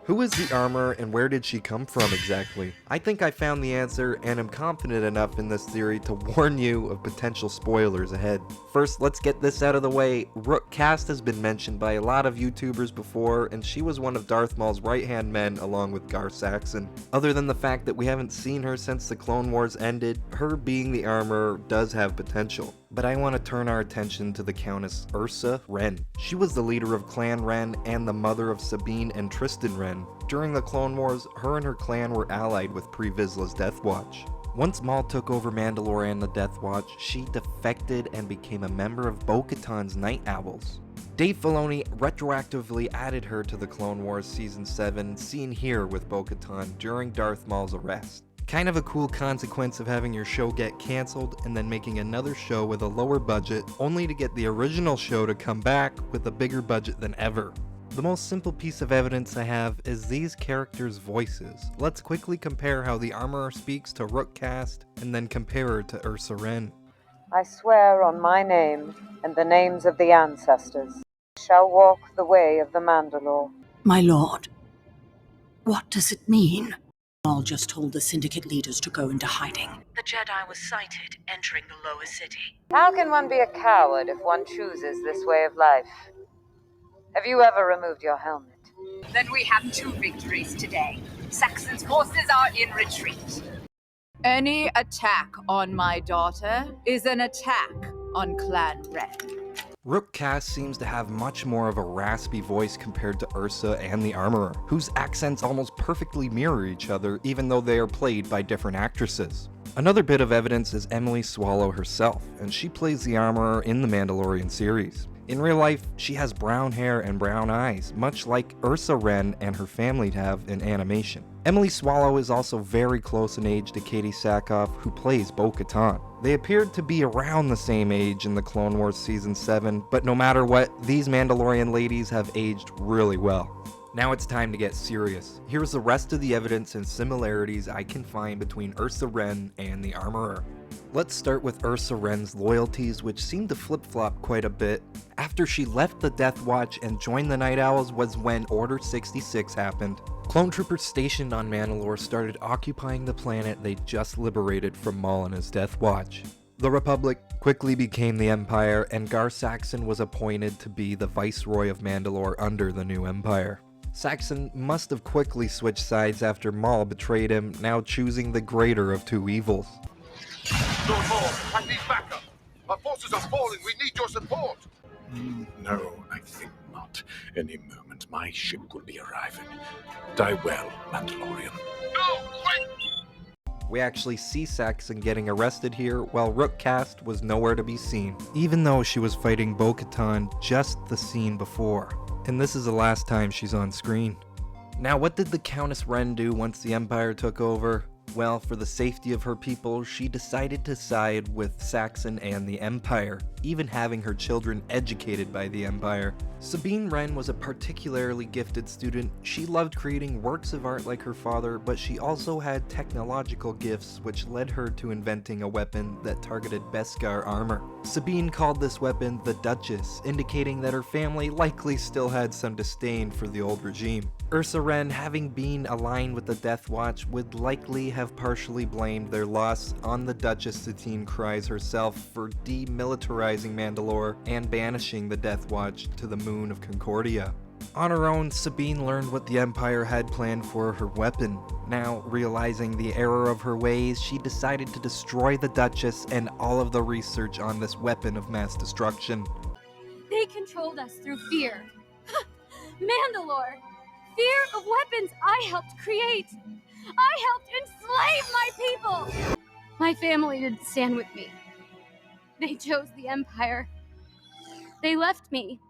Who is the armor and where did she come from exactly? I think I found the answer and am confident enough in this theory to warn you of potential spoilers ahead. First, let's get this out of the way. Rook Kast has been mentioned by a lot of YouTubers before, and she was one of Darth Maul's right-hand men along with Gar Saxon. Other than the fact that we haven't seen her since the Clone Wars ended, her being the armor does have potential. But I want to turn our attention to the Countess Ursa Wren. She was the leader of Clan Wren and the mother of Sabine and Tristan Wren. During the Clone Wars, her and her clan were allied with Pre Vizsla's Death Watch. Once Maul took over Mandalore and the Death Watch, she defected and became a member of Bo-Katan's Night Owls. Dave Filoni retroactively added her to the Clone Wars Season 7, seen here with Bo-Katan during Darth Maul's arrest. Kind of a cool consequence of having your show get cancelled and then making another show with a lower budget, only to get the original show to come back with a bigger budget than ever. The most simple piece of evidence I have is these characters' voices. Let's quickly compare how the armorer speaks to Rook Kast and then compare her to Ursa Wren. I swear on my name and the names of the ancestors, shall walk the way of the Mandalore. My lord, what does it mean? Maul just told the Syndicate leaders to go into hiding. The Jedi was sighted entering the lower city. How can one be a coward if one chooses this way of life? Have you ever removed your helmet? Then we have 2 victories today. Saxon's forces are in retreat. Any attack on my daughter is an attack on Clan Wren. Rook Kast seems to have much more of a raspy voice compared to Ursa and the Armorer, whose accents almost perfectly mirror each other even though they are played by different actresses. Another bit of evidence is Emily Swallow herself, and she plays the Armorer in the Mandalorian series. In real life, she has brown hair and brown eyes, much like Ursa Wren and her family have in animation. Emily Swallow is also very close in age to Katee Sackhoff, who plays Bo-Katan. They appeared to be around the same age in the Clone Wars Season 7, but no matter what, these Mandalorian ladies have aged really well. Now it's time to get serious. Here's the rest of the evidence and similarities I can find between Ursa Wren and the Armorer. Let's start with Ursa Wren's loyalties, which seem to flip-flop quite a bit. After she left the Death Watch and joined the Night Owls was when Order 66 happened. Clone troopers stationed on Mandalore started occupying the planet they just liberated from Maul and his Death Watch. The Republic quickly became the Empire, and Gar Saxon was appointed to be the Viceroy of Mandalore under the new Empire. Saxon must have quickly switched sides after Maul betrayed him, now choosing the greater of 2 evils. Lord Maul, I need backup. Our forces are falling. We need your support. No, I think not. Any moment, my ship will be arriving. Die well, Mandalorian. No, wait! We actually see Saxon getting arrested here, while Rook Kast was nowhere to be seen, even though she was fighting Bo-Katan just the scene before. And this is the last time she's on screen. Now, what did the Countess Wren do once the Empire took over? Well, for the safety of her people, she decided to side with Saxon and the Empire, even having her children educated by the Empire. Sabine Wren was a particularly gifted student. She loved creating works of art like her father, but she also had technological gifts which led her to inventing a weapon that targeted Beskar armor. Sabine called this weapon the Duchess, indicating that her family likely still had some disdain for the old regime. Ursa Wren, having been aligned with the Death Watch, would likely have partially blamed their loss on the Duchess Satine Kryze herself for demilitarizing Mandalore and banishing the Death Watch to the moon of Concordia. On her own, Sabine learned what the Empire had planned for her weapon. Now, realizing the error of her ways, she decided to destroy the Duchess and all of the research on this weapon of mass destruction. They controlled us through fear. Mandalore! Fear of weapons I helped create! I helped enslave my people! My family didn't stand with me. They chose the Empire. They left me.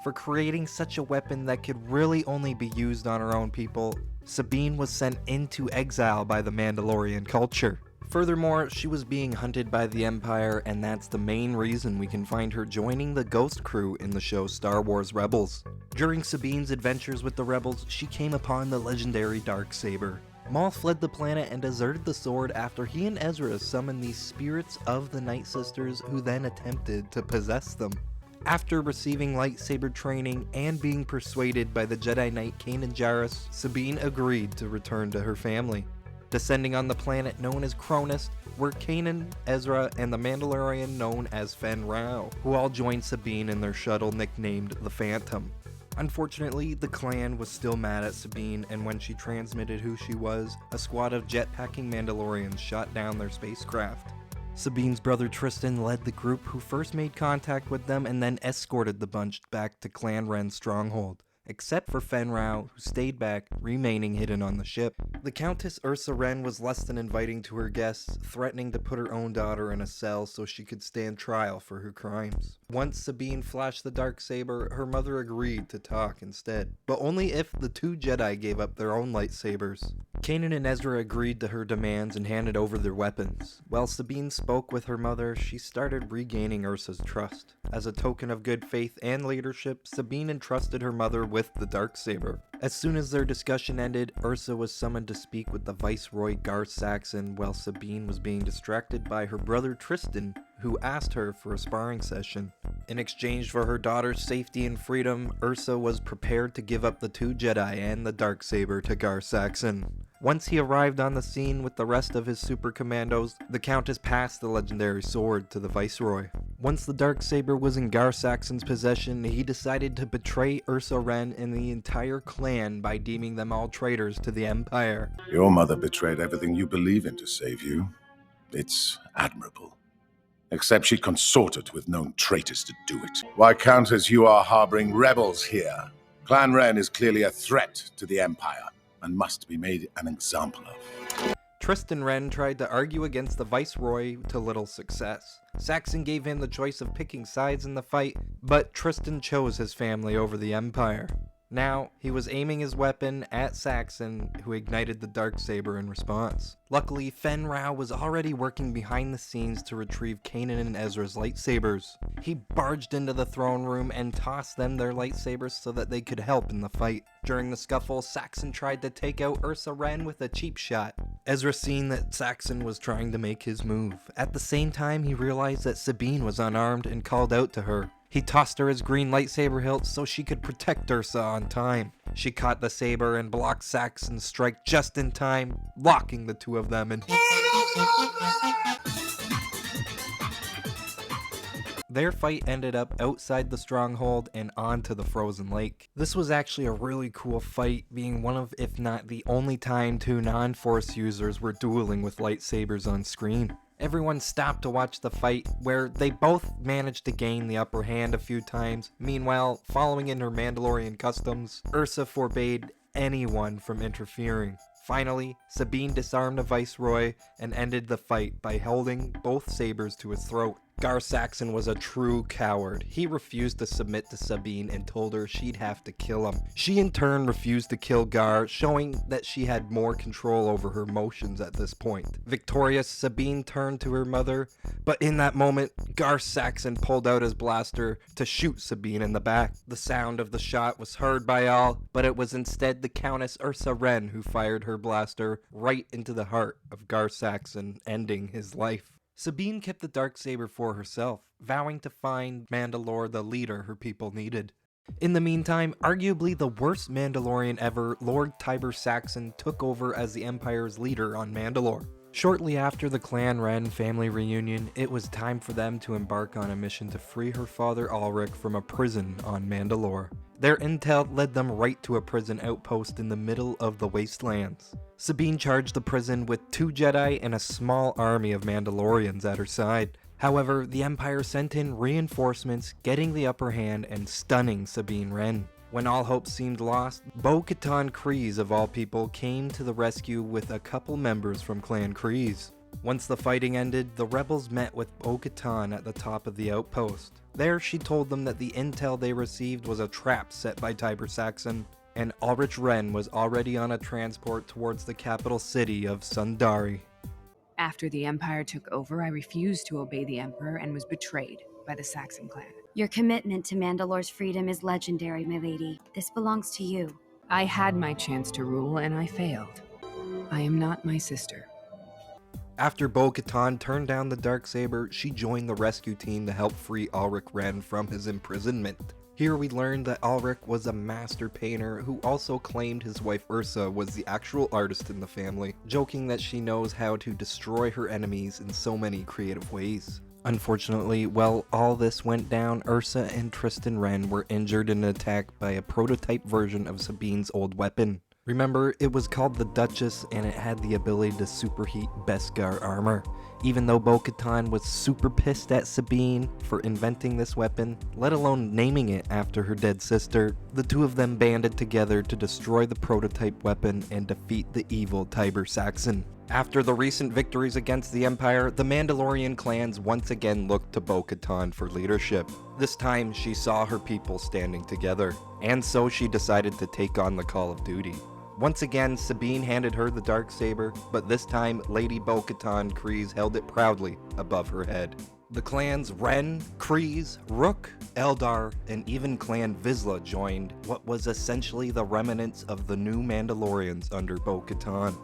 For creating such a weapon that could really only be used on her own people, Sabine was sent into exile by the Mandalorian culture. Furthermore, she was being hunted by the Empire, and that's the main reason we can find her joining the Ghost Crew in the show Star Wars Rebels. During Sabine's adventures with the Rebels, she came upon the legendary Darksaber. Maul fled the planet and deserted the sword after he and Ezra summoned these spirits of the Night Sisters, who then attempted to possess them. After receiving lightsaber training and being persuaded by the Jedi Knight Kanan Jarrus, Sabine agreed to return to her family. Descending on the planet known as Cronus were Kanan, Ezra, and the Mandalorian known as Fen Rao, who all joined Sabine in their shuttle nicknamed the Phantom. Unfortunately, the clan was still mad at Sabine, and when she transmitted who she was, a squad of jetpacking Mandalorians shot down their spacecraft. Sabine's brother Tristan led the group, who first made contact with them and then escorted the bunch back to Clan Wren's stronghold, except for Fen Rao, who stayed back, remaining hidden on the ship. The Countess Ursa Wren was less than inviting to her guests, threatening to put her own daughter in a cell so she could stand trial for her crimes. Once Sabine flashed the Darksaber, her mother agreed to talk instead, but only if the two Jedi gave up their own lightsabers. Kanan and Ezra agreed to her demands and handed over their weapons. While Sabine spoke with her mother, she started regaining Ursa's trust. As a token of good faith and leadership, Sabine entrusted her mother with the Darksaber. As soon as their discussion ended, Ursa was summoned to speak with the Viceroy Gar Saxon while Sabine was being distracted by her brother Tristan, who asked her for a sparring session. In exchange for her daughter's safety and freedom, Ursa was prepared to give up the two Jedi and the Darksaber to Gar Saxon. Once he arrived on the scene with the rest of his super commandos, the Countess passed the legendary sword to the Viceroy. Once the Darksaber was in Gar Saxon's possession, he decided to betray Ursa Wren and the entire clan by deeming them all traitors to the Empire. Your mother betrayed everything you believe in to save you. It's admirable. Except she consorted with known traitors to do it. Why, Countess, you are harboring rebels here. Clan Wren is clearly a threat to the Empire and must be made an example of. Tristan Wren tried to argue against the Viceroy to little success. Saxon gave him the choice of picking sides in the fight, but Tristan chose his family over the Empire. Now, he was aiming his weapon at Saxon, who ignited the Darksaber in response. Luckily, Fen Rao was already working behind the scenes to retrieve Kanan and Ezra's lightsabers. He barged into the throne room and tossed them their lightsabers so that they could help in the fight. During the scuffle, Saxon tried to take out Ursa Wren with a cheap shot. Ezra seen that Saxon was trying to make his move. At the same time, he realized that Sabine was unarmed and called out to her. He tossed her his green lightsaber hilt so she could protect Ursa on time. She caught the saber and blocked Saxon's strike just in time, locking the two of them in. Their fight ended up outside the stronghold and onto the frozen lake. This was actually a really cool fight, being one of, if not the only time two non-Force users were dueling with lightsabers on screen. Everyone stopped to watch the fight, where they both managed to gain the upper hand a few times. Meanwhile, following in her Mandalorian customs, Ursa forbade anyone from interfering. Finally, Sabine disarmed the Viceroy and ended the fight by holding both sabers to his throat. Gar Saxon was a true coward. He refused to submit to Sabine and told her she'd have to kill him. She in turn refused to kill Gar, showing that she had more control over her emotions at this point. Victorious, Sabine turned to her mother, but in that moment, Gar Saxon pulled out his blaster to shoot Sabine in the back. The sound of the shot was heard by all, but it was instead the Countess Ursa Wren who fired her blaster right into the heart of Gar Saxon, ending his life. Sabine kept the Darksaber for herself, vowing to find Mandalore the leader her people needed. In the meantime, arguably the worst Mandalorian ever, Lord Tiber Saxon took over as the Empire's leader on Mandalore. Shortly after the Clan Wren family reunion, it was time for them to embark on a mission to free her father Ulrich from a prison on Mandalore. Their intel led them right to a prison outpost in the middle of the wastelands. Sabine charged the prison with 2 Jedi and a small army of Mandalorians at her side. However, the Empire sent in reinforcements, getting the upper hand and stunning Sabine Wren. When all hope seemed lost, Bo-Katan Kryze of all people came to the rescue with a couple members from Clan Kryze. Once the fighting ended, the rebels met with Bo-Katan at the top of the outpost. There, she told them that the intel they received was a trap set by Tiber Saxon, and Ulrich Wren was already on a transport towards the capital city of Sundari. After the Empire took over, I refused to obey the Emperor and was betrayed by the Saxon clan. Your commitment to Mandalore's freedom is legendary, my lady. This belongs to you. I had my chance to rule and I failed. I am not my sister. After Bo-Katan turned down the Darksaber, she joined the rescue team to help free Wren from his imprisonment. Here we learned that Ulrich was a master painter who also claimed his wife Ursa was the actual artist in the family, joking that she knows how to destroy her enemies in so many creative ways. Unfortunately, while all this went down, Ursa and Tristan Wren were injured in an attack by a prototype version of Sabine's old weapon. Remember, it was called the Duchess and it had the ability to superheat Beskar armor. Even though Bo-Katan was super pissed at Sabine for inventing this weapon, let alone naming it after her dead sister, the two of them banded together to destroy the prototype weapon and defeat the evil Tiber Saxon. After the recent victories against the Empire, the Mandalorian clans once again looked to Bo-Katan for leadership. This time, she saw her people standing together, and so she decided to take on the call of duty. Once again, Sabine handed her the Darksaber, but this time, Lady Bo-Katan Kryze held it proudly above her head. The clans Wren, Kryze, Rook, Eldar, and even Clan Vizsla joined what was essentially the remnants of the new Mandalorians under Bo-Katan.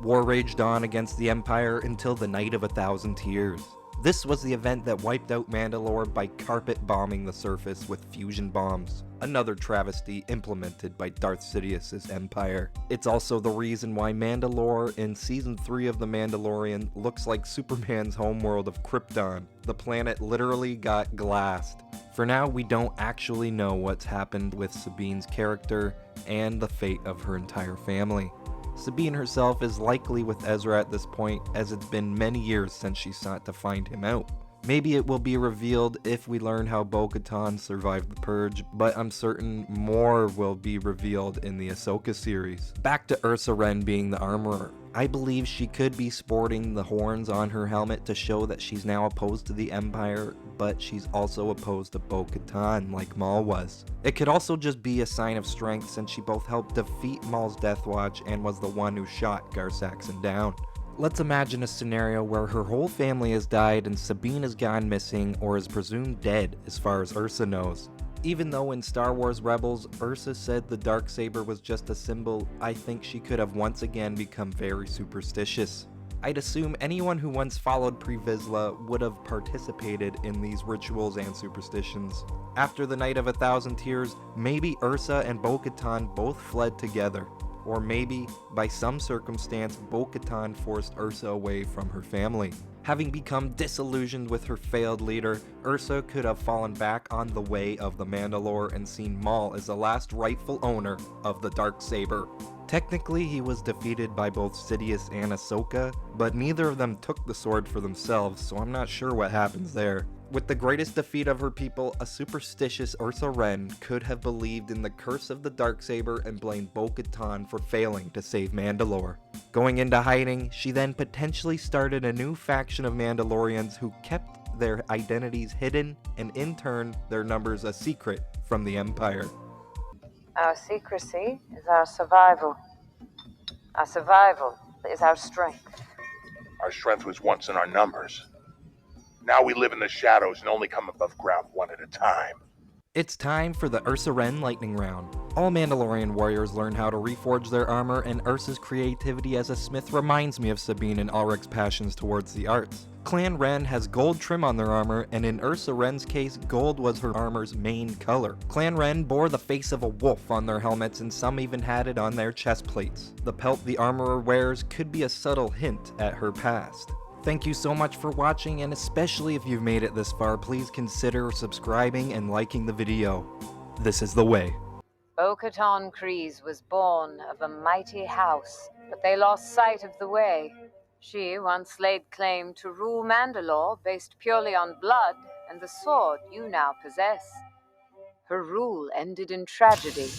War raged on against the Empire until the Night of 1,000 Tears. This was the event that wiped out Mandalore by carpet bombing the surface with fusion bombs, another travesty implemented by Darth Sidious's empire. It's also the reason why Mandalore in Season 3 of The Mandalorian looks like Superman's homeworld of Krypton. The planet literally got glassed. For now, we don't actually know what's happened with Sabine's character and the fate of her entire family. Sabine herself is likely with Ezra at this point, as it's been many years since she sought to find him out. Maybe it will be revealed if we learn how Bo-Katan survived the Purge, but I'm certain more will be revealed in the Ahsoka series. Back to Ursa Wren being the armorer. I believe she could be sporting the horns on her helmet to show that she's now opposed to the Empire, but she's also opposed to Bo-Katan like Maul was. It could also just be a sign of strength since she both helped defeat Maul's Death Watch and was the one who shot Gar Saxon down. Let's imagine a scenario where her whole family has died and Sabine has gone missing or is presumed dead as far as Ursa knows. Even though in Star Wars Rebels, Ursa said the Darksaber was just a symbol, I think she could have once again become very superstitious. I'd assume anyone who once followed Pre-Vizsla would have participated in these rituals and superstitions. After the Night of 1,000 Tears, maybe Ursa and Bo-Katan both fled together. Or maybe, by some circumstance, Bo-Katan forced Ursa away from her family. Having become disillusioned with her failed leader, Ursa could have fallen back on the way of the Mandalore and seen Maul as the last rightful owner of the Darksaber. Technically, he was defeated by both Sidious and Ahsoka, but neither of them took the sword for themselves, so I'm not sure what happens there. With the greatest defeat of her people, a superstitious Ursa Wren could have believed in the curse of the Darksaber and blamed Bo-Katan for failing to save Mandalore. Going into hiding, she then potentially started a new faction of Mandalorians who kept their identities hidden and in turn their numbers a secret from the Empire. Our secrecy is our survival. Our survival is our strength. Our strength was once in our numbers. Now we live in the shadows and only come above ground one at a time. It's time for the Ursa Wren Lightning Round. All Mandalorian warriors learn how to reforge their armor, and Ursa's creativity as a smith reminds me of Sabine and Ulrich's passions towards the arts. Clan Wren has gold trim on their armor, and in Ursa Wren's case, gold was her armor's main color. Clan Wren bore the face of a wolf on their helmets, and some even had it on their chest plates. The pelt the armorer wears could be a subtle hint at her past. Thank you so much for watching, and especially if you've made it this far, please consider subscribing and liking the video. This is the way. Bo-Katan Kryze was born of a mighty house, but they lost sight of the way. She once laid claim to rule Mandalore based purely on blood and the sword you now possess. Her rule ended in tragedy,